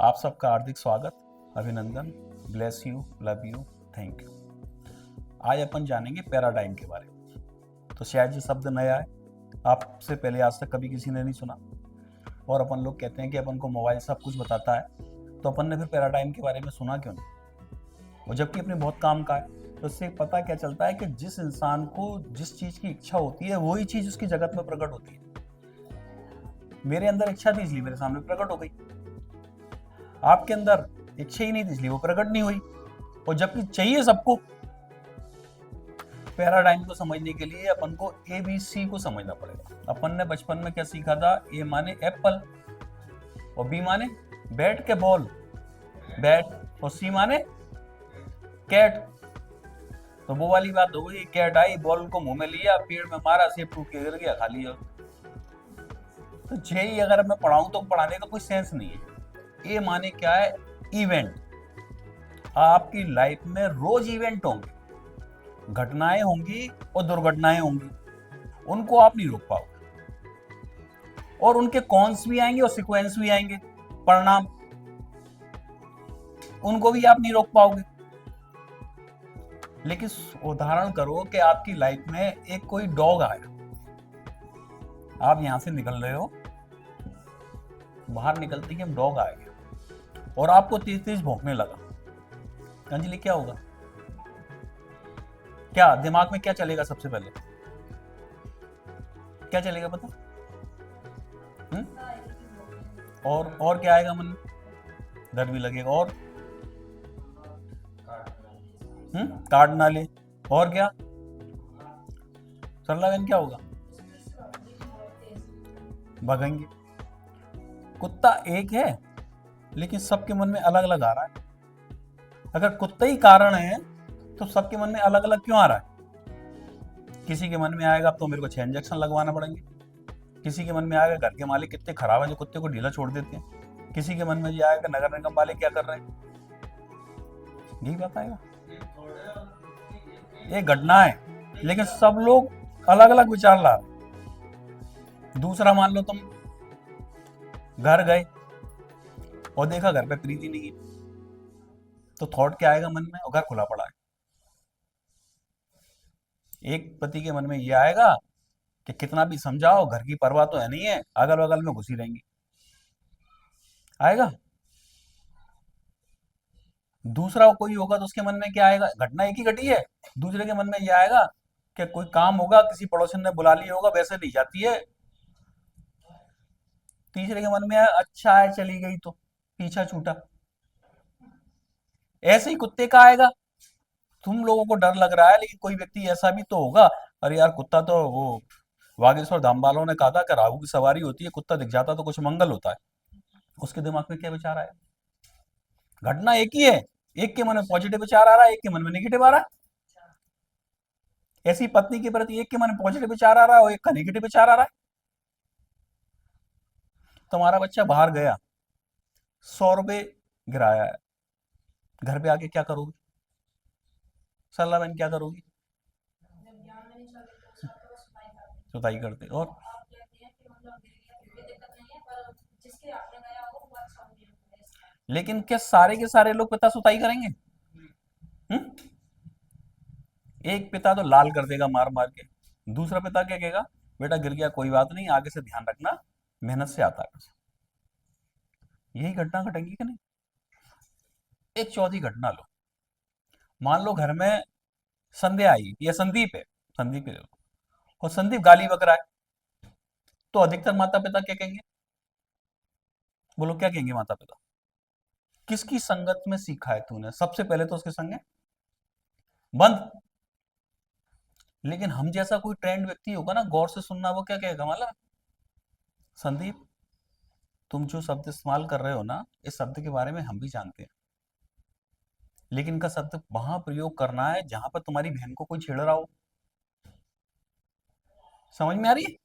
आप सबका हार्दिक स्वागत, अभिनंदन, bless you, love you, thank you. आज अपन जानेंगे पैराडाइम के बारे में। तो शायद ये शब्द नया है, आपसे पहले आज तक कभी किसी ने नहीं सुना। और अपन लोग कहते हैं कि अपन को मोबाइल सब कुछ बताता है, तो अपन ने फिर पैराडाइम के बारे में सुना क्यों नहीं? वो जबकि अपने बहुत काम का है। तो इससे पता क्या चलता है कि जिस इंसान को जिस चीज़ की इच्छा होती है वही चीज़ उसकी जगत में प्रकट होती है। मेरे अंदर इच्छा थी इसलिए मेरे सामने प्रकट हो गई, आपके अंदर इच्छा ही नहीं थी इसलिए वो प्रकट नहीं हुई। और जबकि चाहिए सबको। पैराडाइम को समझने के लिए अपन को ABC को समझना पड़ेगा। अपन ने बचपन में क्या सीखा था? A माने एप्पल, और B माने बैट के बॉल, बैट, और C माने कैट। तो वो वाली बात हो गई, कैट आई, बॉल को मुंह में लिया, पेड़ में मारा, सेब टूट के गिर गया, खा लिया। तो जेई अगर मैं पढ़ाऊं तो पढ़ाने का कोई सेंस नहीं है। ए माने क्या है? इवेंट। आपकी लाइफ में रोज इवेंट होंगे, घटनाएं होंगी और दुर्घटनाएं होंगी, उनको आप नहीं रोक पाओगे। और उनके कॉन्स भी आएंगे और सीक्वेंस भी आएंगे, परिणाम, उनको भी आप नहीं रोक पाओगे। लेकिन उदाहरण करो कि आपकी लाइफ में एक कोई डॉग आया, आप यहां से निकल रहे हो, बाहर निकलते ही हम डॉग आ गया और आपको तेज तेज भौंकने लगा। अंजलि क्या होगा? क्या दिमाग में क्या चलेगा? सबसे पहले क्या चलेगा पता? और क्या आएगा मन में? डर भी लगेगा, और काट ना ले, और क्या? सरला बहन क्या होगा? भगेंगे। कुत्ता एक है लेकिन सबके मन में अलग अलग आ रहा है। अगर कुत्ता ही कारण है तो सबके मन में अलग अलग क्यों आ रहा है? किसी के मन में आएगा अब तो मेरे को 6 इंजेक्शन लगवाना पड़ेंगे, किसी के मन में आएगा घर के मालिक कितने खराब है जो कुत्ते को ढीला छोड़ देते हैं, किसी के मन में ये आएगा नगर निगम वाले क्या कर रहे हैं। यही बात आएगा। ये घटना है लेकिन सब लोग अलग अलग विचार ला रहे। दूसरा, मान लो तुम घर गए और देखा घर पे प्रीति नहीं है, तो थॉट क्या आएगा मन में? और घर खुला पड़ा है। एक पति के मन में ये आएगा कि कितना भी समझाओ घर की परवाह तो है नहीं है, अगल बगल में घुसी रहेंगी, आएगा। दूसरा कोई होगा तो उसके मन में क्या आएगा? घटना एक ही घटी है, दूसरे के मन में ये आएगा कि कोई काम होगा, किसी पड़ोसन ने बुला लिया होगा, वैसे नहीं जाती है। तीसरे के मन में अच्छा है चली गई तो पीछा छूटा। ऐसे ही कुत्ते का आएगा। तुम लोगों को डर लग रहा है लेकिन कोई व्यक्ति ऐसा भी तो होगा, अरे यार कुत्ता तो वो बागेश्वर धाम वालों ने कहा था कि राहु की सवारी होती है, कुत्ता दिख जाता तो कुछ मंगल होता है। उसके दिमाग में क्या विचार आया? घटना एक ही है, एक के मन में पॉजिटिव विचार आ रहा है, एक के मन में नेगेटिव आ रहा है। ऐसी पत्नी के प्रति एक के मन में पॉजिटिव विचार आ रहा है और एक का नेगेटिव विचार आ रहा है। तुम्हारा बच्चा बाहर गया, 100 रुपए गिराया है, घर पे आके क्या करोगे? सलाह बहन क्या करोगी? सुताई करते। और लेकिन क्या सारे के सारे लोग पिता सुताई करेंगे? हम्म? एक पिता तो लाल कर देगा मार मार के, दूसरा पिता क्या कहेगा? बेटा गिर गया कोई बात नहीं, आगे से ध्यान रखना, मेहनत से आता है। यही घटना घटेंगी कि नहीं? एक चौथी घटना लो, मान लो घर में संध्या आई, या संदीप है, संदीप है, और संदीप गाली बक रहा है, तो अधिकतर माता पिता क्या कहेंगे? बोलो क्या कहेंगे माता पिता? किसकी संगत में सीखा है तूने? सबसे पहले तो उसके संग है बंद। लेकिन हम जैसा कोई ट्रेंड व्यक्ति होगा ना, गौर से सुनना, वो क्या कहेगा मालूम है? संदीप, तुम जो शब्द इस्तेमाल कर रहे हो ना, इस शब्द के बारे में हम भी जानते हैं, लेकिन इनका शब्द वहां प्रयोग करना है जहां पर तुम्हारी बहन को कोई छेड़ रहा हो। समझ में आ रही है?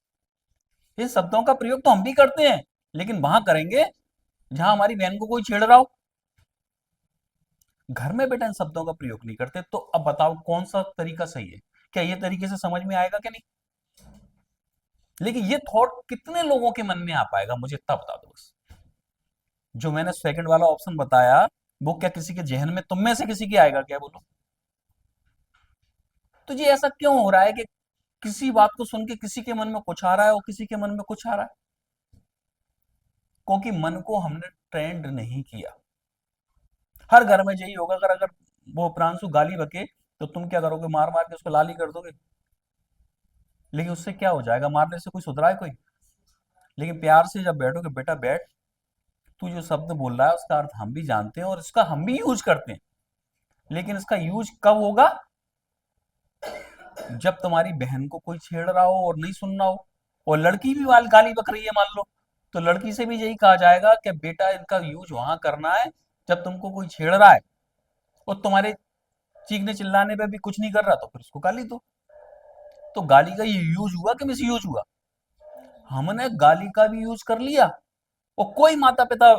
इन शब्दों का प्रयोग तो हम भी करते हैं, लेकिन वहां करेंगे जहां हमारी बहन को कोई छेड़ रहा हो। घर में बेटा इन शब्दों का प्रयोग नहीं करते। तो अब बताओ कौन सा तरीका सही है? क्या ये तरीके से समझ में आएगा कि नहीं? लेकिन ये थॉट कितने लोगों के मन में आ पाएगा, मुझे इतना बता दो बस। जो मैंने सेकंड वाला ऑप्शन बताया, वो क्या किसी के जहन में, तुम में से किसी के आएगा क्या, बोलो? तो ये ऐसा क्यों हो रहा है कि किसी बात को सुन के किसी के मन में कुछ आ रहा है और किसी के मन में कुछ आ रहा है? क्योंकि मन को हमने ट्रेंड नहीं किया। हर घर में यही होगा, अगर अगर वो प्रांशु गाली बके तो तुम क्या करोगे, मार मार के उसको लाली कर दोगे। लेकिन उससे क्या हो जाएगा, मारने से कोई सुधरा है कोई? लेकिन प्यार से जब बैठोगे, बेटा बैठ, तू जो शब्द बोल रहा है उसका अर्थ हम भी जानते हैं और इसका हम भी यूज करते हैं, लेकिन इसका यूज कब होगा, जब तुम्हारी बहन को कोई छेड़ रहा हो और नहीं सुनना हो। और लड़की भी वाल गाली बक रही है मान लो, तो लड़की से भी यही कहा जाएगा कि बेटा इनका यूज वहां करना है जब तुमको कोई छेड़ रहा है, और तुम्हारे चीखने चिल्लाने पे भी कुछ नहीं कर रहा तो फिर उसको गाली दो। तो गाली का ये यूज हुआ कि मिस यूज हुआ? हमने गाली का भी यूज कर लिया, और कोई माता पिता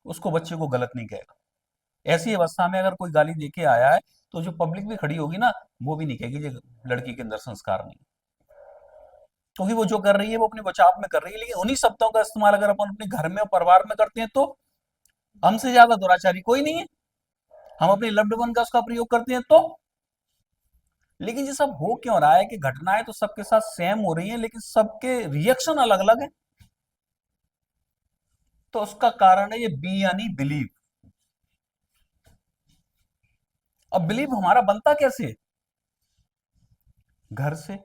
उसको, बच्चे को गलत नहीं कहेगा। ऐसी अवस्था में अगर कोई गाली देके आया है, तो जो पब्लिक भी खड़ी होगी ना, वो भी नहीं कहेगी ये लड़की के अंदर संस्कार नहीं, क्योंकि वो जो कर रही है वो अपने बचाव में कर रही है। लेकिन उन्हीं शब्दों का इस्तेमाल अगर अपन अपने घर में और परिवार में करते हैं, तो हमसे ज्यादा दुराचारी कोई नहीं है। हम अपने लव्ड वन का उसका प्रयोग करते हैं तो। लेकिन ये सब हो क्यों रहा है कि घटनाएं तो सबके साथ सेम हो रही हैं, लेकिन सबके रिएक्शन अलग अलग है? तो उसका कारण है ये बी यानी बिलीव। अब बिलीव हमारा बनता कैसे है? घर से,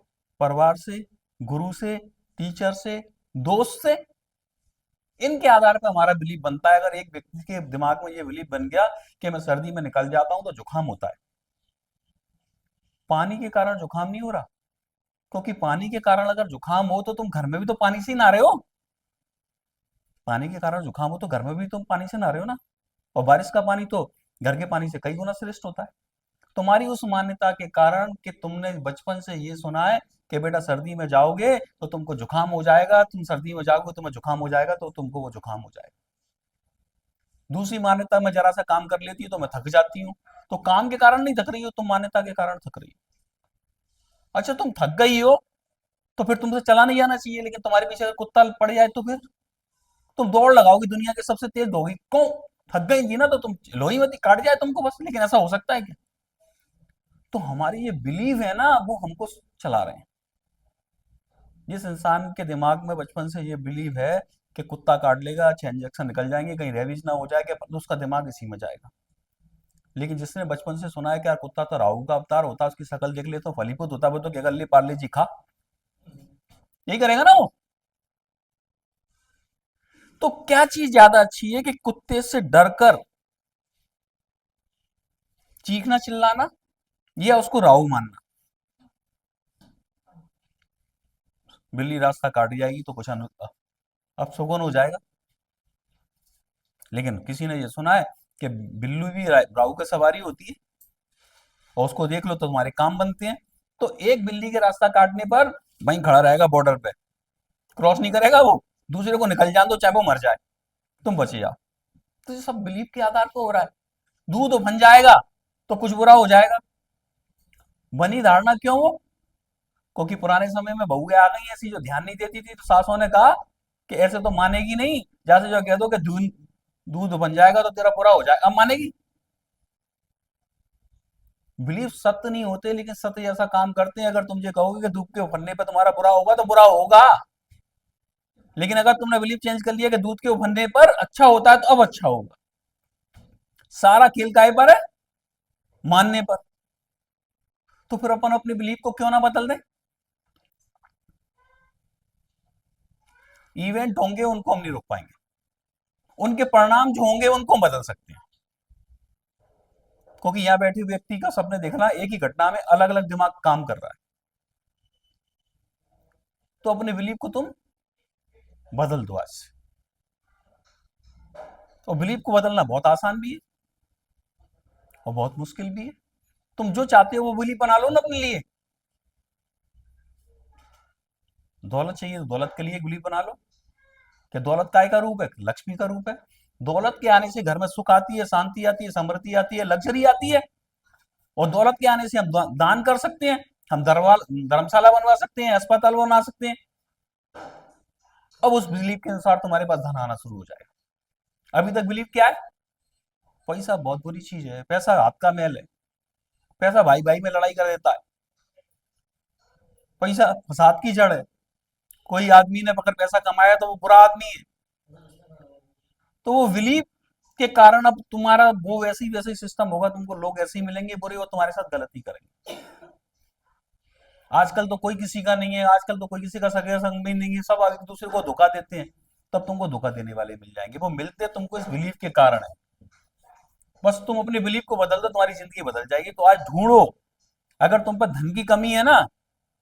परिवार से, गुरु से, टीचर से, दोस्त से, इनके आधार पर हमारा बिलीफ बनता है। अगर एक व्यक्ति के दिमाग में ये बिलीफ बन गया कि मैं सर्दी में निकल जाता हूं तो जुकाम होता है, पानी के कारण जुकाम नहीं हो रहा, क्योंकि पानी के कारण अगर जुकाम हो तो तुम घर में भी तो पानी से ही नहा रहे हो। पानी के कारण जुकाम हो तो घर में भी तुम पानी से नहा रहे हो ना। और बारिश का पानी तो घर के पानी से कई गुना श्रेष्ठ होता है। तुम्हारी उस मान्यता के कारण कि तुमने बचपन से ये सुना है कि बेटा सर्दी में जाओगे तो तुमको जुकाम हो जाएगा, तुम सर्दी में जाओगे तुम्हें जुकाम हो जाएगा, तो तुमको वो जुकाम हो जाएगा। दूसरी मान्यता में जरा सा काम कर लेती है तो मैं थक जाती हूँ। तो काम के कारण नहीं थक रही हो तुम, मान्यता के कारण थक रही हो। अच्छा तुम थक गई हो तो फिर तुमसे चला नहीं जाना चाहिए, लेकिन तुम्हारे पीछे अगर कुत्ता पड़ जाए तो फिर तुम दौड़ लगाओगी, दुनिया के सबसे तेज दौड़ी क्यों? थक गई थी ना, तो तुम लोही मती काट जाए तुमको बस। लेकिन ऐसा हो सकता है क्या? तो हमारी ये बिलीव है ना, वो हमको चला रहे हैं। जिस इंसान के दिमाग में बचपन से ये बिलीव है कि कुत्ता काट लेगा, 6 इंजेक्शन निकल जाएंगे, कहीं रेबीज ना हो जाए, कि तो उसका दिमाग इसी में जाएगा। लेकिन जिसने बचपन से सुना है कि यार कुत्ता तो राहु का अवतार होता है, उसकी शकल देख ले तो फलीभूत होता है, वो तो क्या कर ले, पार्ले जी खा, यही करेगा ना वो। तो क्या चीज ज्यादा अच्छी है कि कुत्ते से डरकर चीखना चिल्लाना, या उसको राहु मानना? बिल्ली रास्ता काट जाएगी तो कुछ अब सुकून हो जाएगा। लेकिन किसी ने ये सुना है कि बिल्ली भी राहु की सवारी होती है, और उसको देख लो तो तुम्हारे काम बनते हैं। तो एक बिल्ली के रास्ता काटने पर वहीं खड़ा रहेगा बॉर्डर पे, क्रॉस नहीं करेगा वो, दूसरे को निकल जान दो चाहे वो मर जाए, तुम बचे जाओ। तो ये सब बिलीफ के आधार पर हो रहा है। दूध बन जाएगा तो कुछ बुरा हो जाएगा। बनी धारणा क्यों हो? क्योंकि पुराने समय में बहुएं आ गई ऐसी जो ध्यान नहीं देती थी, तो सासों ने कहा कि ऐसे तो मानेगी नहीं, जैसे जो कह दो कि दूध दूध बन जाएगा तो तेरा बुरा हो जाएगा, अब मानेगी? बिलीफ सत्य नहीं होते, लेकिन सत्य जैसा काम करते हैं। अगर तुम ये कहोगे कि दूध के उफनने पे तुम्हारा बुरा होगा तो बुरा होगा। लेकिन अगर तुमने बिलीफ चेंज कर लिया कि दूध के उफनने पर अच्छा होता है तो अब अच्छा होगा। सारा खेल काय पर है? मानने पर। तो फिर अपन अपनी बिलीफ को क्यों ना बदल दें? इवेंट होंगे उनको हम नहीं रोक पाएंगे, उनके परिणाम जो होंगे उनको हम बदल सकते हैं। क्योंकि यहां बैठे व्यक्ति का सपने देखना, एक ही घटना में अलग अलग दिमाग काम कर रहा है। तो अपने बिलीफ को तुम बदल दो आज से। और बिलीफ को बदलना बहुत आसान भी है और बहुत मुश्किल भी है। तुम जो चाहते हो वो बिलीफ बना लो ना अपने लिए। दौलत चाहिए तो दौलत के लिए एक बिलीफ बना लो कि दौलत काय का रूप है, लक्ष्मी का रूप है। दौलत के आने से घर में सुख आती है, शांति आती है, समृद्धि आती है, लग्जरी आती है। और दौलत के आने से हम दान कर सकते हैं, हम धर्मशाला बनवा सकते हैं, अस्पताल बना सकते हैं। अब उस बिलीफ के अनुसार तुम्हारे पास धन आना शुरू हो जाएगा। अभी तक बिलीव क्या है? पैसा बहुत बुरी चीज है, पैसा हाथ का मैल है, पैसा भाई भाई में लड़ाई कर देता है, पैसा फसाद की जड़ है। कोई आदमी ने अगर पैसा कमाया तो वो बुरा आदमी है, तो वो बिलीव के कारण अब तुम्हारा वो वैसे ही सिस्टम होगा, तुमको लोग ऐसे ही मिलेंगे बुरे, वो तुम्हारे साथ गलती करेंगे। आजकल तो कोई किसी का नहीं है, आजकल तो कोई किसी का सगे संग भी नहीं है, सब एक दूसरे को धोखा देते हैं। तब तुमको धोखा देने वाले मिल जाएंगे, वो मिलते तुमको इस बिलीफ के कारण है। बस तुम अपने बिलीफ को बदल दो, तुम्हारी जिंदगी बदल जाएगी। तो आज ढूंढो, अगर तुम पर धन की कमी है ना,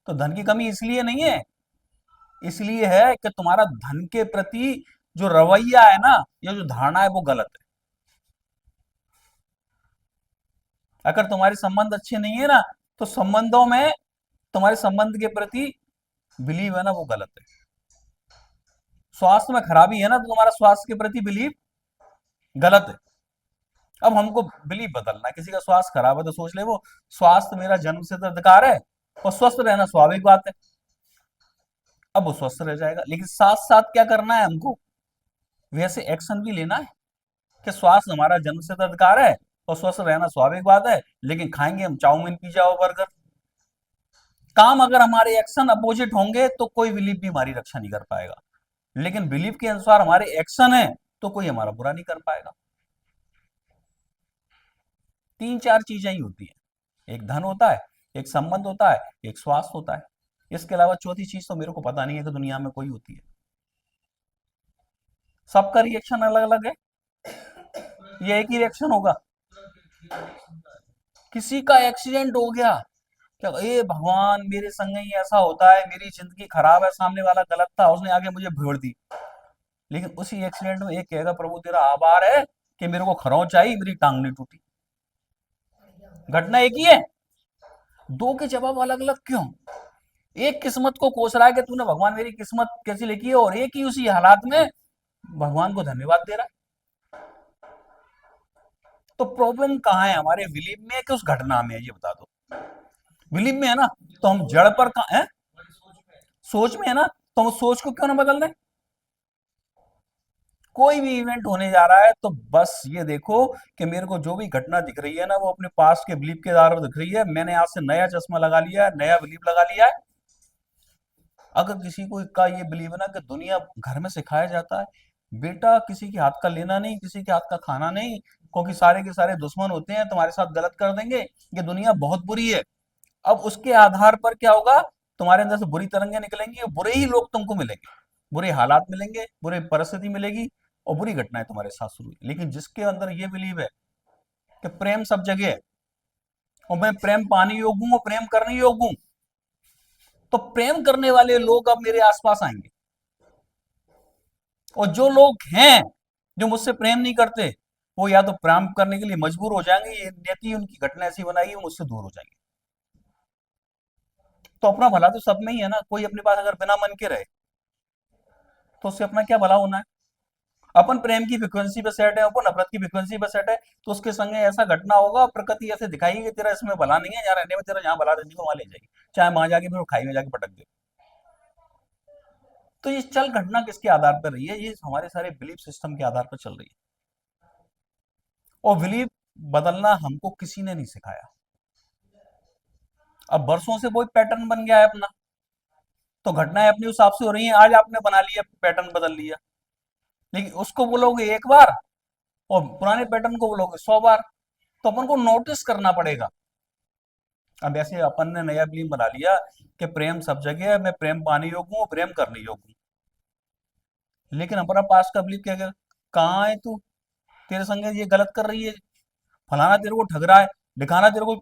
तो धन की कमी इसलिए नहीं है, इसलिए है कि तुम्हारा धन के प्रति जो रवैया है ना, या जो धारणा है, वो गलत है। अगर तुम्हारे संबंध अच्छे नहीं है ना, तो संबंधों में तुम्हारे संबंध के प्रति बिलीव है ना, वो गलत है। स्वास्थ्य में खराबी है ना, तो तुम्हारा स्वास्थ्य के प्रति बिलीव गलत है। अब हमको बिलीव बदलना है। किसी का स्वास्थ्य खराब है तो सोच ले वो स्वास्थ्य मेरा जन्म से अधिकार है, और स्वस्थ रहना स्वाभाविक बात है। अब वो स्वस्थ रह जाएगा, लेकिन साथ साथ क्या करना है हमको, वैसे एक्शन भी लेना है कि स्वास्थ्य हमारा जन्म से अधिकार है और स्वस्थ रहना स्वाभाविक बात है, लेकिन खाएंगे हम चाउमीन पिज्जा और बर्गर। काम अगर हमारे एक्शन अपोजिट होंगे तो कोई बिलीव भी हमारी रक्षा नहीं कर पाएगा, लेकिन बिलीव के अनुसार हमारे एक्शन है तो कोई हमारा बुरा नहीं कर पाएगा। तीन चार चीजें ही होती है, एक धन होता है, एक संबंध होता है, एक स्वास्थ्य होता है। इसके अलावा चौथी चीज तो मेरे को पता नहीं है कि दुनिया में कोई होती है। सबका रिएक्शन अलग अलग है, ये एक ही रिएक्शन होगा। किसी का एक्सीडेंट हो गया, क्या ए भगवान मेरे संग ही ऐसा होता है, मेरी जिंदगी खराब है, सामने वाला गलत था, उसने आगे मुझे भेड़ दी। लेकिन उसी एक्सीडेंट में एक कहेगा प्रभु तेरा आभार है कि मेरे को खरोंच आई, मेरी टांग नहीं टूटी। घटना एक ही है, दो के जवाब अलग अलग क्यों? एक किस्मत को कोस रहा है कि तूने भगवान मेरी किस्मत कैसी लिखी है, और एक ही उसी हालात में भगवान को धन्यवाद दे रहा है। तो प्रॉब्लम कहाँ है, हमारे बिलीव में है कि उस घटना में है, ये बता दो। बिलीव में है ना, तो हम जड़ पर कहाँ है? सोच में है ना, तो हम उस सोच को क्यों ना बदल दें? कोई भी इवेंट होने जा रहा है तो बस ये देखो कि मेरे को जो भी घटना दिख रही है ना, वो अपने पास के बिलीव के आधार पर दिख रही है। मैंने आज से नया चश्मा लगा लिया है, नया बिलीव लगा लिया है। अगर किसी को का ये बिलीव है ना कि दुनिया घर में सिखाया जाता है, बेटा किसी के हाथ का लेना नहीं, किसी के हाथ का खाना नहीं, क्योंकि सारे के सारे दुश्मन होते हैं, तुम्हारे साथ गलत कर देंगे, ये दुनिया बहुत बुरी है। अब उसके आधार पर क्या होगा, तुम्हारे अंदर से बुरी तरंगे निकलेंगी और बुरे ही लोग तुमको मिलेंगे, बुरे हालात मिलेंगे, बुरी परिस्थिति मिलेगी, और बुरी घटनाएं तुम्हारे साथ शुरू हुई। लेकिन जिसके अंदर ये बिलीव है कि प्रेम सब जगह है, और मैं प्रेम पाने योग्य हूं, प्रेम करने योग्य हूं, तो प्रेम करने वाले लोग अब मेरे आसपास आएंगे। और जो लोग हैं जो मुझसे प्रेम नहीं करते, वो या तो प्रेम करने के लिए मजबूर हो जाएंगे, ये नियति उनकी घटना ऐसी बनाएगी, वो मुझसे दूर हो जाएंगे। तो अपना भला तो सब में ही है ना। कोई अपने पास अगर बिना मन के रहे तो उससे अपना क्या भला होना है? अपन प्रेम की फ्रिक्वेंसी पे सेट है, अपन नफरत की फ्रिक्वेंसी पे सेट है, तो उसके संग ऐसा घटना होगा, प्रकृति ऐसे दिखाएगी कि तेरा इसमें भला नहीं है, यहाँ रहने में तेरा जहाँ भला रहने को वहां ले जाएगी, चाहे वहां जाके फिर खाई में जाके पटक दे। तो ये चल घटना किसके आधार पर रही है? ये हमारे सारे बिलीफ सिस्टम के आधार पर चल रही है। और बिलीफ बदलना हमको किसी ने नहीं सिखाया। अब बरसों से वही पैटर्न बन गया है अपना, तो घटनाएं अपने हिसाब से हो रही हैं। आज आपने बना लिया, पैटर्न बदल लिया, लेकिन उसको बोलोगे एक बार और पुराने पैटर्न को बोलोगे 100 बार। तो अपन को नोटिस करना पड़ेगा। अब ऐसे अपन ने नया बिलीफ बना लिया कि प्रेम सब जगह है, मैं प्रेम पाने योग्य हूँ, प्रेम करने योग्य हूँ। लेकिन हमारा पास का बिलीफ क्या क्या, कहाँ है तू? तेरे संग ये गलत कर रही है, फलाना तेरे को ठग रहा है, दिखाना तेरे को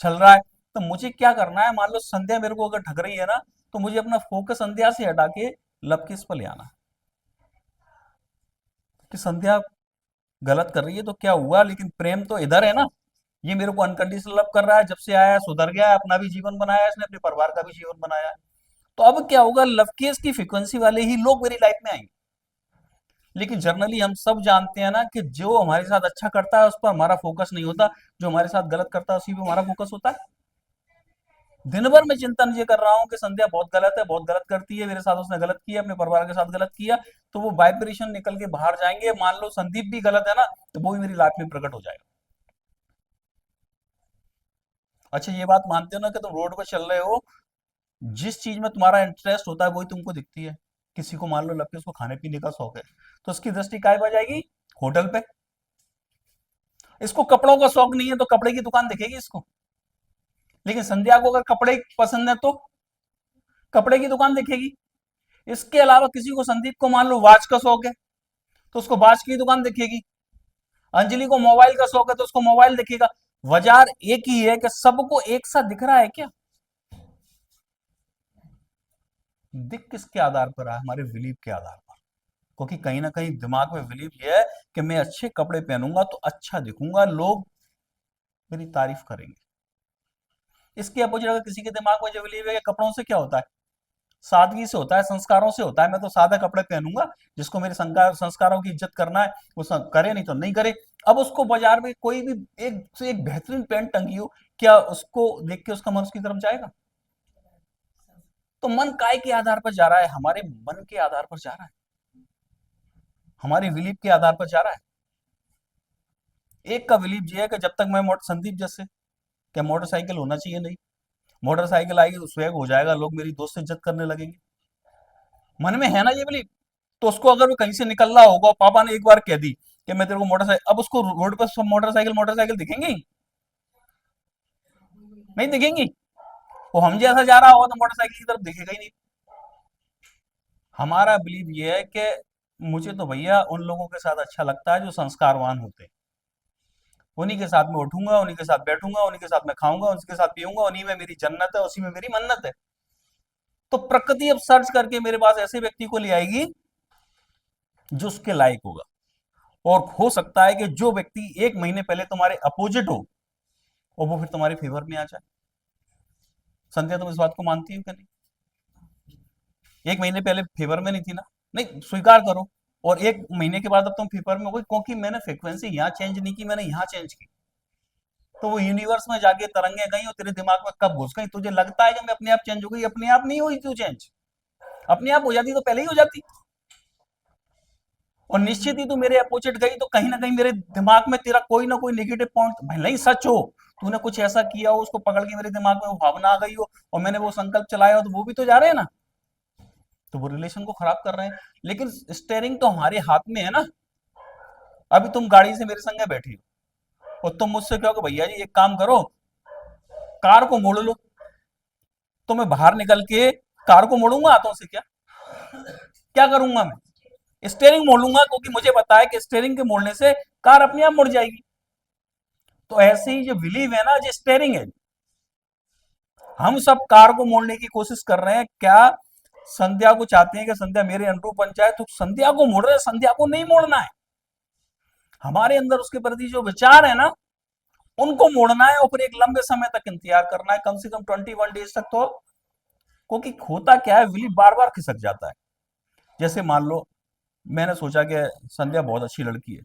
छल रहा है। तो मुझे क्या करना है? मान लो संध्या मेरे को अगर ठग रही है ना, तो मुझे अपना फोकस संध्या से हटा के लव किस पर ले आना है। कि संध्या गलत कर रही है तो क्या हुआ, लेकिन प्रेम तो इधर है ना। ये मेरे को अनकंडीशनल लव कर रहा है, जब से आया है सुधर गया है, अपना भी जीवन बनाया है इसने, अपने परिवार का भी जीवन बनाया है। तो अब क्या होगा, लव केस की फ्रिक्वेंसी वाले ही लोग मेरी लाइफ में आएंगे। लेकिन जनरली हम सब जानते हैं ना कि जो हमारे साथ अच्छा करता है उस पर हमारा फोकस नहीं होता, जो हमारे साथ गलत करता है उसी पे हमारा फोकस होता है। दिन भर मैं चिंतन ये कर रहा हूँ कि संध्या बहुत गलत है, बहुत गलत करती है, मेरे साथ उसने गलत किया, अपने परिवार के साथ गलत किया, तो वो वाइब्रेशन निकल के बाहर जाएंगे। मान लो संदीप भी गलत है ना, तो वो भी मेरी लाइफ में प्रकट हो जाएगा। अच्छा ये बात मानते हो ना कि तुम रोड पर चल रहे हो, जिस चीज में तुम्हारा इंटरेस्ट होता है वही तुमको दिखती है। किसी को मान लो लग के उसको खाने पीने का शौक है, तो उसकी दृष्टि काय पर जाएगी? होटल पे। इसको कपड़ों का शौक नहीं है तो कपड़े की दुकान दिखेगी इसको। लेकिन संध्या को अगर कपड़े पसंद है तो कपड़े की दुकान दिखेगी। इसके अलावा किसी को, संदीप को मान लो वॉच का शौक है, तो उसको वॉच की दुकान दिखेगी। अंजलि को मोबाइल का शौक है तो उसको मोबाइल दिखेगा। बाजार एक ही है कि सबको एक साथ दिख रहा है क्या? दिख किसके आधार पर है? हमारे बिलीव के आधार पर। क्योंकि कहीं ना कहीं दिमाग में बिलीव ये है कि मैं अच्छे कपड़े पहनूंगा तो अच्छा दिखूंगा, लोग मेरी तारीफ करेंगे। इसके अपोजिट अगर किसी के दिमाग में जो बिलीव है कि कपड़ों से क्या होता है, सादगी से होता है, संस्कारों से होता है, मैं तो सादा कपड़े पहनूंगा, जिसको मेरे संस्कारों की इज्जत करना है वो करे, नहीं तो नहीं करे। अब उसको बाजार में कोई भी एक से एक बेहतरीन पैंट टंगी हो, क्या उसको देख के उसका मन उसकी तरफ जाएगा? तो मन काय के आधार पर जा रहा है? हमारे मन के आधार पर जा रहा है, हमारे बिलीव के आधार पर जा रहा है। एक का बिलीव ये है कि जब तक मैं संदीप जैसे, क्या मोटरसाइकिल होना चाहिए? नहीं, मोटरसाइकिल आएगी तो स्वैग हो जाएगा, लोग मेरी दोस्त से इज्जत करने लगेंगे। मन में है ना ये बिलीव। तो उसको अगर वो कहीं से निकल रहा होगा, पापा ने एक बार कह दी कि मैं तेरे को मोटरसाइकिल, अब उसको रोड पर सब मोटरसाइकिल मोटरसाइकिल दिखेंगी? नहीं दिखेंगी। वो हम जैसा जा रहा होगा तो मोटरसाइकिल की तरफ दिखेगा ही नहीं। हमारा बिलीव ये है कि मुझे तो भैया उन लोगों के साथ अच्छा लगता है जो संस्कारवान होते हैं। उन्हीं के साथ में उठूंगा, उन्हीं के साथ बैठूंगा, उन्हीं के साथ में खाऊंगा, उन्हीं के साथ पीऊंगा, उन्हीं में मेरी जन्नत है, उसी में मेरी मन्नत है। तो प्रकृति अब सर्च करके मेरे पास ऐसे व्यक्ति को ले आएगी जो उसके लायक होगा। और हो सकता है कि जो व्यक्ति एक महीने पहले तुम्हारे अपोजिट हो और वो फिर तुम्हारे फेवर में आ जाए। संध्या तुम इस बात को मानती हो कि नहीं? एक महीने पहले फेवर में नहीं थी ना? नहीं, स्वीकार करो। और एक महीने के बाद अब तुम फेवर में हो गई, क्योंकि मैंने फ्रीक्वेंसी यहाँ चेंज नहीं की, मैंने यहाँ चेंज की। तो वो यूनिवर्स में जाके तरंगे गई और तेरे दिमाग में कब घुस गई? तुझे लगता है कि मैं अपने आप चेंज हो गई, अपने आप नहीं हुई तू चेंज। अपने आप हो जाती तो पहले ही हो जाती। और निश्चित ही तू मेरे अपोजिट गई तो कहीं ना कहीं मेरे दिमाग में तेरा कोई ना कोई नेगेटिव पॉइंट, भले ही सच हो, तूने कुछ ऐसा किया हो उसको पकड़ के मेरे दिमाग में वो भावना आ गई हो और मैंने वो संकल्प चलाया हो, तो वो भी तो जा रहे हैं ना। तो वो रिलेशन को खराब कर रहे हैं। लेकिन स्टेयरिंग तो हमारे हाथ में है ना। अभी तुम गाड़ी से मेरे संग बैठी हो और तुम मुझसे कहो कि भैया जी एक काम करो, कार को मोड़ लो, तो मैं बाहर निकल के कार को मोड़ूंगा हाथों से? क्या क्या करूंगा मैं? स्टेयरिंग मोड़ लूंगा, क्योंकि मुझे पता है कि स्टेयरिंग के मोड़ने से कार अपने आप मुड़ जाएगी। तो ऐसे ही जो बिलीव है ना, जो स्टेयरिंग है, हम सब कार को मोड़ने की कोशिश कर रहे हैं। क्या संध्या को चाहते हैं कि संध्या मेरे अनुरूप बन जाए? तो संध्या को मोड़ रहे हैं, संध्या को नहीं मोड़ना है। हमारे अंदर उसके प्रति जो विचार है ना, उनको मोड़ना है और फिर एक लंबे समय तक इंतजार करना है, कम से कम 21 डेज तक। तो क्योंकि होता क्या है, बिलीव बार बार खिसक जाता है। जैसे मान लो मैंने सोचा कि संध्या बहुत अच्छी लड़की है,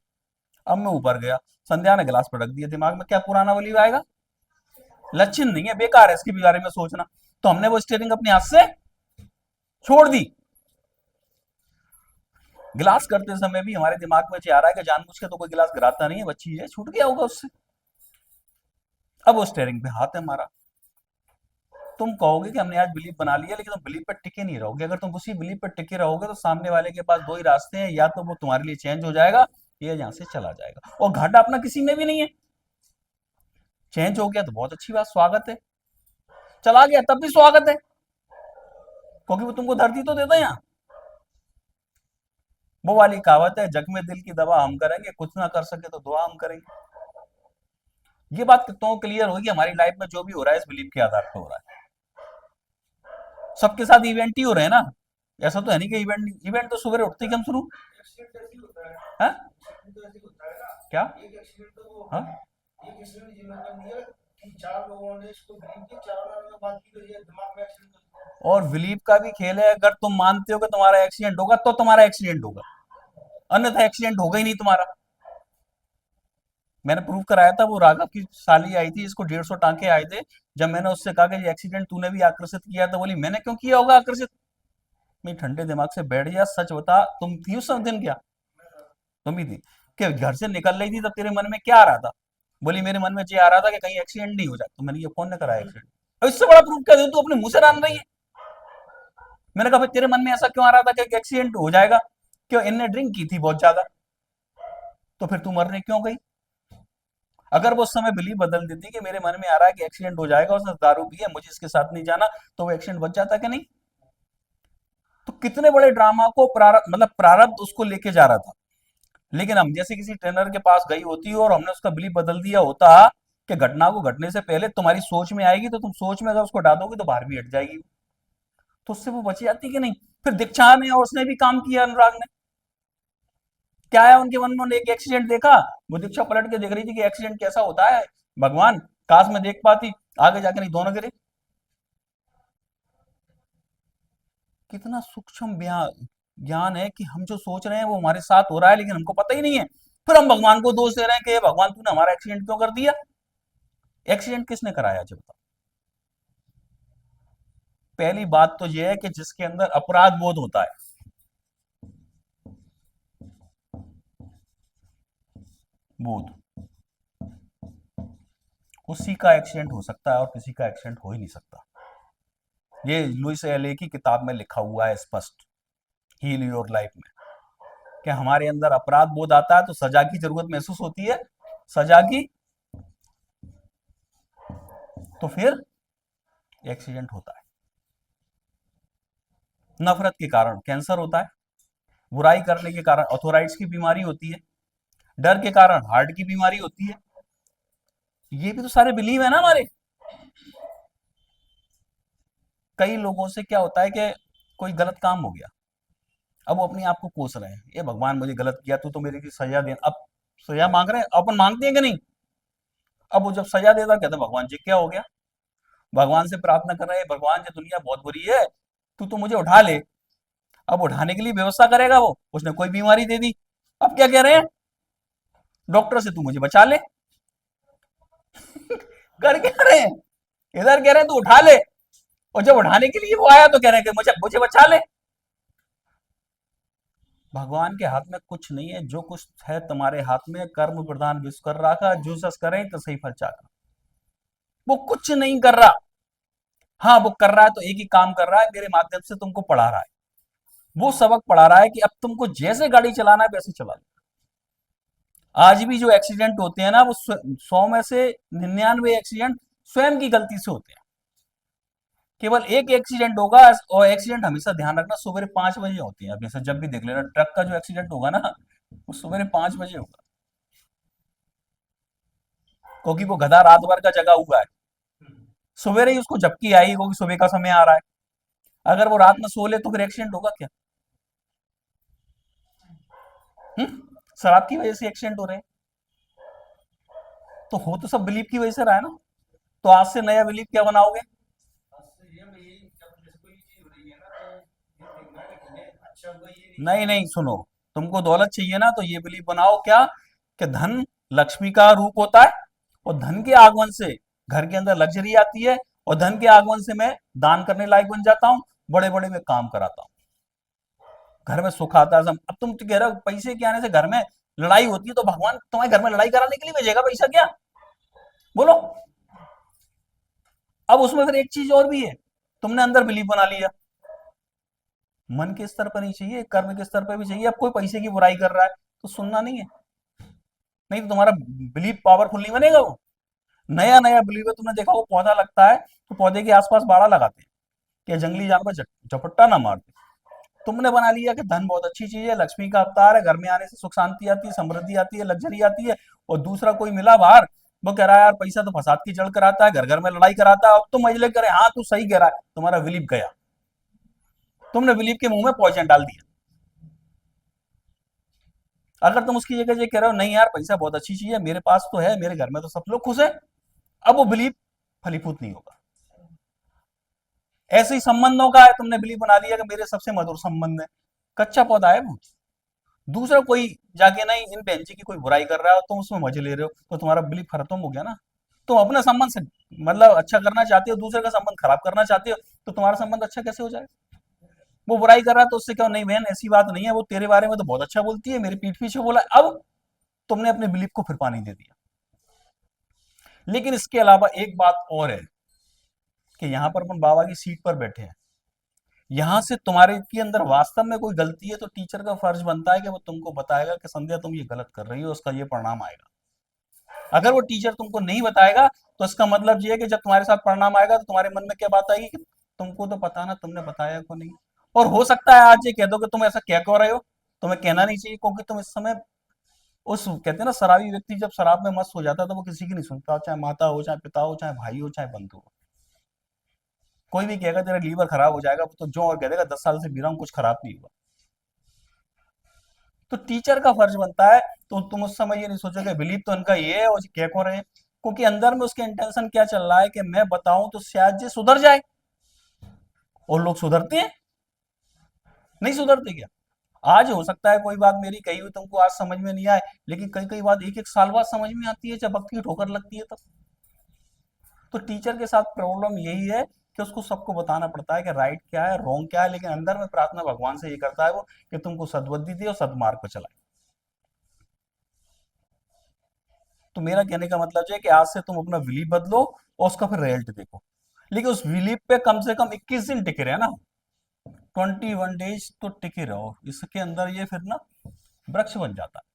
अब मैं ऊपर गया, संध्या ने गिलास पटक दिया, दिमाग में क्या पुराना बिलीव आएगा? लक्षण नहीं है, बेकार है इसके बारे में सोचना। तो हमने वो स्टीयरिंग अपने हाथ से छोड़ दी। गिलास करते समय भी हमारे दिमाग में ये आ रहा है कि जानबूझ के तो कोई गिलास गिराता नहीं है, बच्ची है, छूट गया होगा उससे। अब वो स्टेयरिंग पे हाथ है हमारा। तुम कहोगे कि हमने आज बिलीव बना लिया, लेकिन तुम बिलीव पर टिके नहीं रहोगे। अगर तुम उसी बिलीव पर टिके रहोगे तो सामने वाले के पास दो ही रास्ते हैं, या तो वो तुम्हारे लिए चेंज हो जाएगा या यहाँ से चला जाएगा। और घाटा अपना किसी में भी नहीं है। चेंज हो गया तो बहुत अच्छी बात, स्वागत है। चला गया तब भी स्वागत है, क्योंकि वो तुमको धरती तो देता है यहाँ। वो वाली कहावत है, जख्म दिल की दवा हम करेंगे, कुछ ना कर सके तो दुआ हम करेंगे। ये बात कितनों क्लियर होगी? हमारी लाइफ में जो भी हो रहा है इस बिलीव के आधार पर हो रहा है। सबके साथ इवेंट ही हो रहे हैं ना। ऐसा तो है नहीं कि इवेंट इवेंट तो सुबह उठते ही हम शुरू। हाँ? क्या? हाँ? और बिलीव का भी खेल है। अगर तुम मानते हो कि तुम्हारा एक्सीडेंट होगा तो तुम्हारा एक्सीडेंट होगा, अन्यथा एक्सीडेंट होगा ही नहीं तुम्हारा। मैंने प्रूव कराया था, वो राघव की साली आई थी, इसको 150 टांके आए थे। जब मैंने उससे कहा कि ये एक्सीडेंट तूने भी आकर्षित किया, तो बोली मैंने क्यों किया होगा आकर्षित। मैं ठंडे दिमाग से बैठ गया, सच बता तुम थी उस दिन क्या? तुम ही थी कि घर से निकल रही थी तब तेरे मन में क्या आ रहा था? बोली मेरे मन में ये आ रहा था कि कहीं एक्सीडेंट नहीं हो जाए। तो मैंने ये कौन ने कराया एक्सीडेंट? अब इससे बड़ा प्रूफ क्या दे, तू अपने मुंह से डाल रही है। मैंने कहा भाई तेरे मन में ऐसा क्यों आ रहा था कि एक्सीडेंट हो जाएगा? क्यों? इनने ड्रिंक की थी बहुत ज्यादा, तो फिर तू मरने क्यों गई? अगर वो उस समय बिलीव बदल देती कि मेरे मन में आ रहा है कि एक्सीडेंट हो जाएगा, उसने दारू पी है, मुझे इसके साथ नहीं जाना, तो वो एक्सीडेंट बच जाता कि नहीं? तो कितने बड़े ड्रामा को प्रारब्ध, मतलब प्रारब्ध उसको लेके जा रहा था। लेकिन हम जैसे किसी ट्रेनर के पास गई होती और हमने उसका बिलीफ बदल दिया होता कि घटना को घटने से पहले तुम्हारी सोच में आएगी, तो तुम सोच में अगर उसको डालोगे तो बाहर भी हट जाएगी, तो उससे वो बची जाती कि नहीं? फिर दीक्षा ने और उसने भी काम किया, अनुराग ने। क्या है उनके मन में? उन्होंने एक एक्सीडेंट देखा, वो दीक्षा पलट के देख रही थी कि एक्सीडेंट कैसा होता है। भगवान, काश मैं देख पाती, आगे जाके नहीं दोनों गिरे। कितना सूक्ष्म ज्ञान है कि हम जो सोच रहे हैं वो हमारे साथ हो रहा है, लेकिन हमको पता ही नहीं है। फिर हम भगवान को दोष दे रहे हैं कि "हे भगवान, तूने हमारा एक्सीडेंट क्यों कर दिया"। एक्सीडेंट किसने कराया जब तक? पहली बात तो यह है कि जिसके अंदर अपराध बोध होता है, बोध, उसी का एक्सीडेंट हो सकता है और किसी का एक्सीडेंट हो ही नहीं सकता। ये लुइस एले की किताब में लिखा हुआ है स्पष्ट, हील योर लाइफ में, कि हमारे अंदर अपराध बोध आता है तो सजा की जरूरत महसूस होती है, सजा की, तो फिर एक्सीडेंट होता है। नफरत के कारण कैंसर होता है, बुराई करने के कारण ऑथोराइड्स की बीमारी होती है, डर के कारण हार्ट की बीमारी होती है। ये भी तो सारे बिलीव है ना हमारे। कई लोगों से क्या होता है कि कोई गलत काम हो गया, अब वो अपने आप को कोस रहे हैं, ये भगवान मुझे गलत किया, तू तो मेरे की सजा दे। अब सजा मांग रहे हैं, अपन मांगते हैं कि नहीं? अब वो जब सजा देता कहते हैं भगवान जी क्या हो गया? भगवान से प्रार्थना कर रहे हैं, भगवान जी दुनिया बहुत बुरी है, तू तो मुझे उठा ले। अब उठाने के लिए व्यवस्था करेगा वो, उसने कोई बीमारी दे दी। अब क्या कह रहे हैं? डॉक्टर से तू मुझे बचा ले। कर क्या रहे हैं? इधर कह रहे हैं तू उठा ले, और जब उठाने के लिए वो आया तो कह रहे हैं कि मुझे मुझे बचा ले। भगवान के हाथ में कुछ नहीं है, जो कुछ है तुम्हारे हाथ में, कर्म प्रधान विश्व कर रखा, जो सस करें तो सही फल चाकर। वो कुछ नहीं कर रहा। हाँ, वो कर रहा है तो एक ही काम कर रहा है, मेरे माध्यम से तुमको पढ़ा रहा है। वो सबक पढ़ा रहा है कि अब तुमको जैसे गाड़ी चलाना है वैसे चला लो। आज भी जो एक्सीडेंट होते हैं ना, वो 100 में से 99 एक्सीडेंट स्वयं की गलती से होते हैं। केवल एक एक्सीडेंट होगा, और एक्सीडेंट हमेशा ध्यान रखना सुबह 5 बजे होती है। हमेशा जब भी देख लेना ट्रक का जो एक्सीडेंट होगा ना, वो सुबह 5 बजे होगा, क्योंकि वो गधा रात भर का जगा हुआ है, सवेरे ही उसको झपकी आएगी क्योंकि सुबह का समय आ रहा है। अगर वो रात में सो ले तो फिर एक्सीडेंट होगा क्या? शराब की वजह से एक्सीडेंट हो रहे हैं, तो हो तो सब बिलीव की वजह से रहा है ना। तो आज से नया बिलीव क्या बनाओगे? नहीं नहीं, सुनो, तुमको दौलत चाहिए ना, तो ये बिलीव बनाओ क्या, कि धन लक्ष्मी का रूप होता है, और धन के आगमन से घर के अंदर लग्जरी आती है, और धन के आगमन से मैं दान करने लायक बन जाता हूँ, बड़े बड़े मैं काम कराता हूँ, घर में सुख आता है। अब तुम तो कह रहे हो पैसे के आने से घर में लड़ाई होती है, तो भगवान तुम्हारे घर में लड़ाई कराने के लिए भेजेगा पैसा क्या? बोलो। अब उसमें फिर एक चीज और भी है, तुमने अंदर बिलीव बना लिया, मन के स्तर पर नहीं चाहिए, कर्म के स्तर पर भी चाहिए। अब कोई पैसे की बुराई कर रहा है तो सुनना नहीं है, नहीं तो तुम्हारा बिलीव पावरफुल नहीं बनेगा वो। नया नया बिलीव है, तुमने देखा वो पौधा लगता है तो पौधे के आसपास बाड़ा लगाते हैं कि जंगली जानवर झपट्टा ना मार दे। तुमने बना लिया कि धन बहुत अच्छी चीज है, लक्ष्मी का अवतार है, घर में आने से सुख शांति आती है, समृद्धि आती है, लग्जरी आती है। और दूसरा कोई मिला बाहर, वो कह रहा है यार पैसा तो फसाद की जड़ कराता है, घर घर में लड़ाई कराता है। अब तुम मजले करे, हाँ तू सही कह रहा है, तुम्हारा बिलीव गया, तुमने बिलीव के मुंह में पॉइजन डाल दिया। अगर तुम उसकी जगह ये कह रहे हो नहीं यार पैसा बहुत अच्छी चीज है, मेरे पास तो है, मेरे घर में तो सब लोग खुश है, अब वो बिलीव फलीभूत नहीं होगा। ऐसे ही संबंधों का है, तुमने बिलीव बना लिया कि मेरे सबसे मधुर संबंध है, कच्चा पौधा है वो। दूसरा कोई जाके नहीं इन बहन जी की कोई बुराई कर रहा है और तुम उसमें मजे ले रहे हो, तो तुम्हारा बिलीफ खत्म हो गया ना। तुम अपना संबंध से मतलब अच्छा करना चाहते हो, दूसरे का संबंध खराब करना चाहते हो, तो तुम्हारा संबंध अच्छा कैसे हो जाएगा? वो बुराई कर रहा है तो उससे क्यों नहीं, बहन ऐसी बात नहीं है, वो तेरे बारे में तो बहुत अच्छा बोलती है, मेरी पीठ पीछे बोला, अब तुमने अपने बिलीफ को फिर पानी दे दिया। लेकिन इसके अलावा एक बात और है कि यहाँ पर अपन बाबा की सीट पर बैठे हैं, यहाँ से तुम्हारे के अंदर वास्तव में कोई गलती है तो टीचर का फर्ज बनता है कि वो तुमको बताएगा कि संध्या तुम ये गलत कर रही हो, उसका ये परिणाम आएगा। अगर वो टीचर तुमको नहीं बताएगा तो इसका मतलब ये है कि जब तुम्हारे साथ परिणाम आएगा तो तुम्हारे मन में क्या बात आएगी कि तुमको तो पता ना, तुमने बताया को नहीं। और हो सकता है आज ये कह दो कि तुम ऐसा क्या कह रहे हो, तुम्हें कहना नहीं चाहिए, क्योंकि तुम इस समय उस कहते हैं ना, शराबी व्यक्ति जब शराब में मस्त हो जाता है तो वो किसी की नहीं सुनता, चाहे माता हो, चाहे पिता हो, चाहे भाई हो, चाहे बंधु हो। कोई भी कहेगा तेरा लीवर खराब हो जाएगा, वो तो जो और कह देगा 10 साल से पी रहा हूँ कुछ खराब नहीं हुआ। तो टीचर का फर्ज बनता है, तो तुम उस समय ये नहीं सोचोगे बिलीव तो इनका ये है और क्या कह रहे हैं, क्योंकि अंदर में उसके इंटेंशन क्या चल रहा है कि मैं बताऊं तो शायद ये सुधर जाए। और लोग सुधरते हैं? नहीं सुधरते क्या? आज हो सकता है कोई बात मेरी कही हुई तुमको आज समझ में नहीं आए, लेकिन कई कई बात एक एक साल बाद समझ में आती है जब वक्त की ठोकर लगती है तब। तो टीचर के साथ प्रॉब्लम यही है कि उसको सबको बताना पड़ता है कि राइट क्या है, रॉन्ग क्या है, लेकिन अंदर में प्रार्थना भगवान से ये करता है वो कि तुमको सद्बुद्धि दे और सदमार्ग पर चलाए। तो मेरा कहने का मतलब ये है कि आज से तुम अपना बिलीफ बदलो और उसका फिर रिजल्ट देखो। लेकिन उस बिलीफ पे कम से कम 21 दिन टिके रहे ना, 21 डेज तो टिके रहो, इसके अंदर ये फिर ना वृक्ष बन जाता है।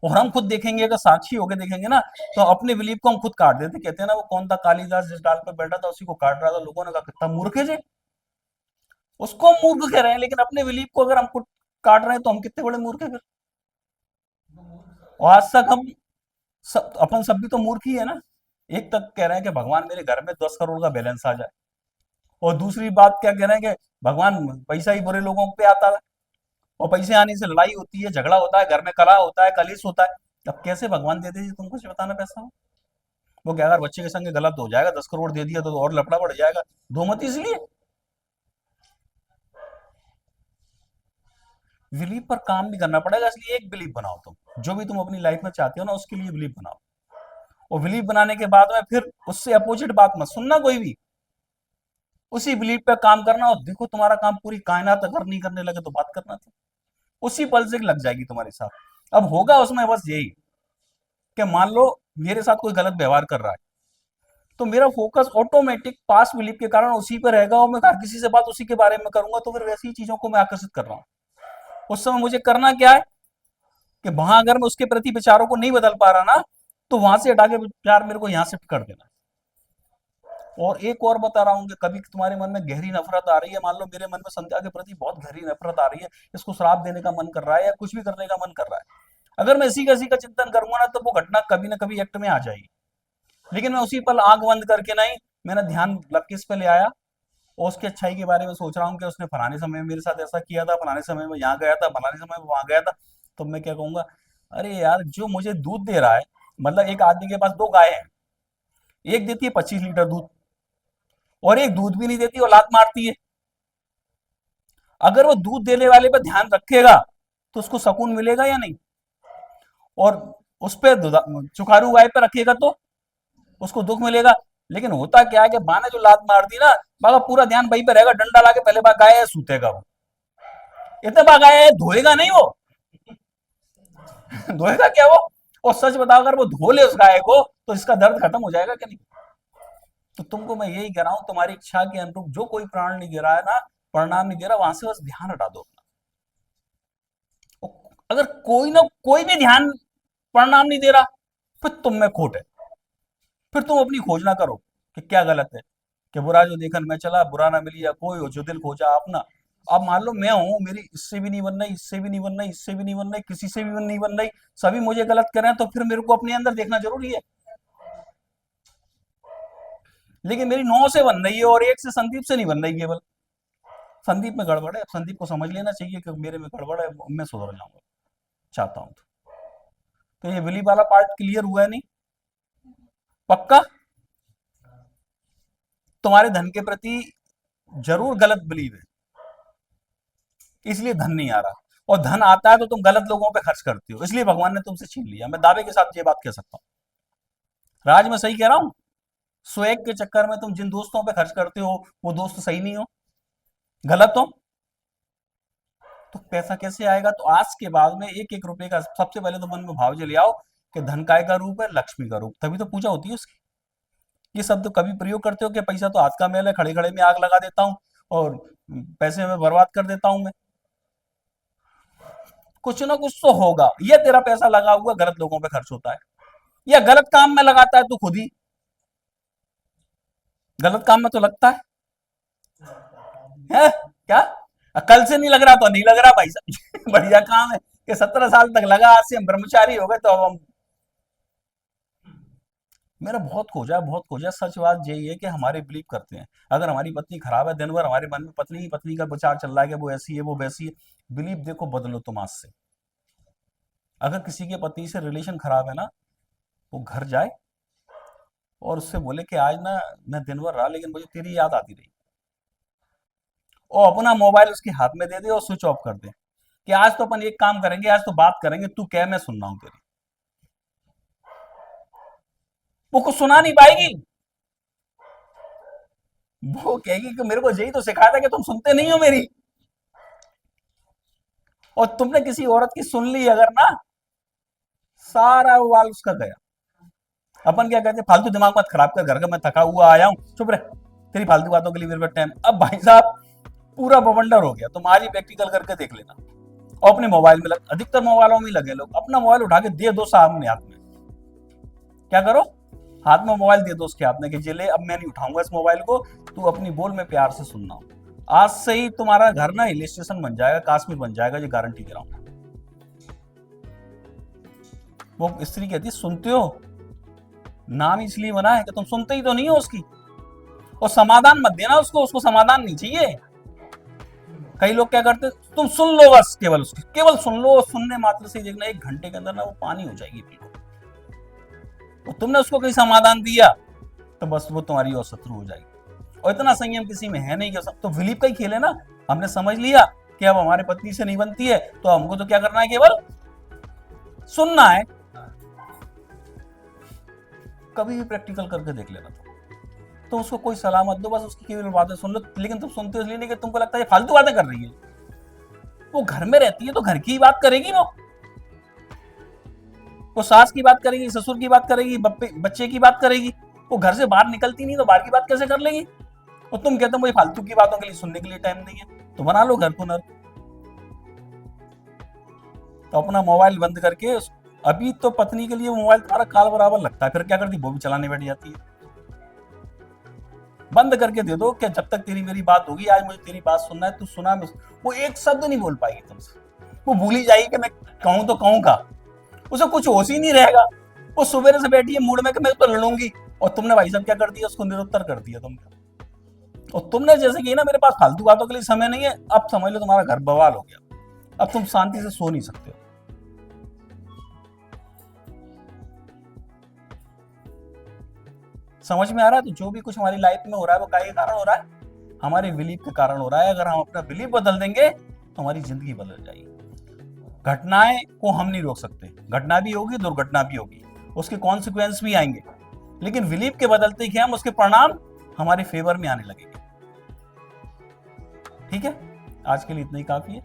और हम खुद देखेंगे, अगर साक्षी होके देखेंगे ना, तो अपने बिलीफ को हम खुद काट देते। कहते हैं ना, वो कौन था कालिदास जिस डाल पे बैठा था उसी को काट रहा था, लोगों ने कहा कितना मूर्ख है जी। उसको हम मूर्ख कह रहे हैं, लेकिन अपने बिलीफ को अगर हम खुद काट रहे हैं तो हम कितने बड़े मूर्ख है फिर। और आज तक हम अपन सब भी तो मूर्ख ही है ना। एक तक कह रहे हैं कि भगवान मेरे घर में 10 करोड़ का बैलेंस आ जाए, और दूसरी बात क्या कह रहे हैं कि भगवान पैसा ही बुरे लोगों पे आता है, और पैसे आने से लड़ाई होती है, झगड़ा होता है, घर में कलह होता है, कलेश होता है। अब कैसे भगवान देते जी तुमको कुछ बताना पैसा हो? वो क्या, अगर बच्चे के संग गलत हो जाएगा, 10 करोड़ दे दिया तो और लफड़ा बढ़ जाएगा। दो मत इसलिए बिलीव पर काम भी करना पड़ेगा, इसलिए एक बिलीव बनाओ, तुम जो भी तुम अपनी लाइफ में चाहते हो ना उसके लिए बिलीव बनाओ। और बिलीव बनाने के बाद में फिर उससे अपोजिट बात मत सुनना कोई भी, उसी बिलीव पे काम करना, और देखो तुम्हारा काम पूरी कायनात अगर नहीं करने लगे तो बात करना था, उसी पल से लग जाएगी तुम्हारे साथ। अब होगा उसमें बस यही कि मान लो मेरे साथ कोई गलत व्यवहार कर रहा है, तो मेरा फोकस ऑटोमेटिक पास बिलीव के कारण उसी पर रहेगा, और मैं हर किसी से बात उसी के बारे में करूंगा, तो फिर वैसी चीजों को मैं आकर्षित कर रहा हूँ। उस समय मुझे करना क्या है कि वहां अगर मैं उसके प्रति विचारों को नहीं बदल पा रहा ना, तो वहां से हटा के प्यार मेरे को यहाँ शिफ्ट कर देना। और एक और बता रहा हूँ कि कभी तुम्हारे मन में गहरी नफरत आ रही है, मान लो मेरे मन में संध्या के प्रति बहुत गहरी नफरत आ रही है, इसको श्राप देने का मन कर रहा है या कुछ भी करने का मन कर रहा है, अगर मैं इसी का चिंतन करूंगा ना, तो वो घटना कभी ना कभी एक्ट में आ जाएगी। लेकिन मैं उसी पल आंख बंद करके नहीं, मैंने ध्यान रख के इस पे ले आया और उसकी अच्छाई के बारे में सोच रहा हूँ कि उसने फलाने समय में मेरे साथ ऐसा किया था, फलाने समय में यहाँ गया था, फलाने समय में वहां गया था। तो मैं क्या कहूंगा, अरे यार जो मुझे दूध दे रहा है, मतलब एक आदमी के पास दो गाय हैं, एक देती है 25 लीटर दूध और एक दूध भी नहीं देती और लात मारती है। अगर वो दूध देने वाले पर ध्यान रखेगा तो उसको सुकून मिलेगा या नहीं? और उस पर चुखारू गाय पर रखेगा तो उसको दुख मिलेगा। लेकिन होता क्या है कि बाने जो लात मार दी ना, बाबा पूरा ध्यान वहीं पे रहेगा, डंडा लाके पहले बार गाय सूतेगा वो, इतने बार गाय धोएगा नहीं वो। धोएगा क्या वो? और सच बताओ, अगर वो धो ले उस गाय को तो इसका दर्द खत्म हो जाएगा कि नहीं? तो तुमको मैं यही कह रहा हूं, तुम्हारी इच्छा के अनुरूप जो कोई प्राण नहीं दे रहा है ना, परिणाम नहीं दे रहा, वहां से बस ध्यान हटा दो अपना। अगर कोई ना कोई भी ध्यान परिणाम नहीं दे रहा, फिर तुम में खोट है। फिर तुम अपनी खोज ना करो कि क्या गलत है, कि बुरा जो देखन मैं चला, बुरा ना मिली, या कोई हो जो दिल खोजा अपना। अब मान लो मैं हूं, मेरी इससे भी नहीं बन रही, इससे भी नहीं बन रही, इससे भी नहीं बन रही, किसी से भी नहीं बन रही, सभी मुझे गलत कर रहे हैं, तो फिर मेरे को अपने अंदर देखना जरूरी है। लेकिन मेरी 9 से बन रही है और एक से संदीप से नहीं बन रही केवल। संदीप में गड़बड़ है, संदीप को समझ लेना चाहिए कि मेरे में गड़बड़ है, मैं सुधर जाऊंगा चाहता हूं तो ये विली वाला पार्ट क्लियर हुआ है नहीं? पक्का? तुम्हारे धन के प्रति जरूर गलत बिलीव है, इसलिए धन नहीं आ रहा। और धन आता है तो तुम गलत लोगों पे खर्च करते हो, इसलिए भगवान ने तुमसे छीन लिया। मैं दावे के साथ ये बात कह सकता हूँ। राज मैं सही कह रहा हूँ? स्वैग के चक्कर में तुम जिन दोस्तों पे खर्च करते हो वो दोस्त सही नहीं हो, गलत हो, तो पैसा कैसे आएगा? तो आज के बाद में एक एक रुपए का सबसे पहले तो मन में भाव जो ले आओ कि धन काय का रूप है, लक्ष्मी का रूप, तभी तो पूजा होती है उसकी। ये शब्द कभी प्रयोग करते हो कि पैसा तो हाथ का मैल है, खड़े खड़े में आग लगा देता हूँ और पैसे में बर्बाद कर देता हूं मैं? कुछ ना कुछ तो होगा। ये तेरा पैसा लगा हुआ गलत लोगों पे खर्च होता है, या गलत काम में लगाता है तू खुद ही। गलत काम में तो लगता है क्या? कल से नहीं लग रहा तो नहीं लग रहा भाई साहब। बढ़िया काम है कि 17 साल तक लगा, आज से हम ब्रह्मचारी हो गए तो अब हम। मेरा बहुत खोजा, बहुत खोजा। सच बात यही है कि हमारे बिलीव करते हैं, अगर हमारी पत्नी खराब है, दिन भर हमारे मन में पत्नी पत्नी का विचार चल रहा है कि वो ऐसी है वो वैसी है। बिलीव देखो बदलो तुम आज से। अगर किसी के पति से रिलेशन खराब है ना, वो घर जाए और उससे बोले कि आज ना मैं दिन भर रहा लेकिन मुझे तेरी याद आती रही, और अपना मोबाइल उसके हाथ में दे दे और स्विच ऑफ कर दे कि आज तो अपन एक काम करेंगे, आज तो बात करेंगे, तू क्या मैं सुन रहा हूं तेरी। वो कुछ सुना नहीं पाएगी, वो कहेगी कि मेरे को यही तो सिखाया था कि तुम सुनते नहीं हो मेरी। और तुमने किसी औरत की सुन ली अगर ना, सारा वाल उसका गया। अपन क्या कहते हैं, फालतू दिमाग मत खराब कर, घर का मैं थका हुआ आया हूं, चुप रह, तेरी फालतू बातों के लिए मेरे पास टाइम। अब भाई साहब पूरा बवंडर हो गया। तुम आज ही प्रैक्टिकल करके देख लेना। और अपने मोबाइल में अधिकतर मोबाइलों में लगे लोग, अपना मोबाइल उठा के दे दो सामने हाथ में। क्या करो? हाथ में मोबाइल दे दो उसके हाथ में कि जिले अब मैं नहीं उठाऊंगा इस मोबाइल को, तू अपनी बोल में प्यार से सुनना। आज से ही तुम्हारा घर ना हिल स्टेशन बन जाएगा, कश्मीर बन जाएगा, ये गारंटी दे रहा हूं। वो स्त्री कहती सुनते हो, नाम इसलिए बना है कि तुम सुनते ही तो नहीं हो उसकी। और समाधान मत देना उसको, उसको समाधान नहीं चाहिए। कई लोग क्या करते, तुम सुन लो बस, केवल उसकी केवल सुन लो, सुनने मात्र से देखना 1 घंटे के अंदर ना वो पानी हो जाएगी बिल्कुल। और तुमने उसको कोई समाधान दिया तो बस वो तुम्हारी और शत्रु हो जाएगी। और इतना संयम किसी में है नहीं कि सब तो विलीप का ही खेल है ना। हमने समझ लिया कि अब हमारे पत्नी से नहीं बनती है तो हमको तो क्या करना है, केवल सुनना है। कभी भी प्रैक्टिकल करके देख लेना। तो उसको कोई सलाह मत दो, बस उसकी केवल बातें सुन लो। लेकिन तुम सुनते हो इसलिए नहीं कि तुमको लगता है फालतू बातें कर रही है। वो घर में रहती है तो घर की ही बात करेगी। वो सास की बात करेगी, ससुर की बात करेगी, बच्चे की बात करेगी। वो घर से बाहर निकलती नहीं तो बाहर की बात कैसे कर लेगी? और तुम कहते हो मुझे फालतू की बातों के लिए सुनने के लिए टाइम नहीं है, तो बना लो घर को नर्क। तो अपना मोबाइल बंद करके अभी तो पत्नी के लिए मोबाइल तुम्हारा काल बराबर लगता है, फिर क्या करती, वो भी चलाने बैठ जाती है। बंद करके दे दो कि जब तक तेरी मेरी बात होगी, आज मुझे तेरी बात सुनना है, तू सुना। वो एक शब्द नहीं बोल पाएगी तुमसे। वो भूल ही जाएगी कि मैं कहूं तो कहूं का। उसे कुछ होश ही नहीं रहेगा। वो सुबह से बैठी है मूड में कि मैं तो लड़ूंगी, और तुमने भाई साहब क्या कर दिया, उसको निरुत्तर कर दिया तुमने। और तुमने जैसे कि ना मेरे पास फालतू बातों के लिए समय नहीं है, अब समझ लो तुम्हारा घर बवाल हो गया। अब तुम शांति से सो नहीं सकते हो। समझ में आ रहा है? तो जो भी कुछ हमारी लाइफ में हो रहा है वो काहे के कारण हो रहा है, हमारे बिलीफ के कारण हो रहा है। अगर हम अपना बिलीफ बदल देंगे तो हमारी जिंदगी बदल जाएगी। घटनाएं को हम नहीं रोक सकते, घटना भी होगी, दुर्घटना भी होगी, उसके कॉन्सिक्वेंस भी आएंगे, लेकिन बिलीफ के बदलते ही हम उसके परिणाम हमारे फेवर में आने लगेंगे। ठीक है, आज के लिए इतना ही काफी है।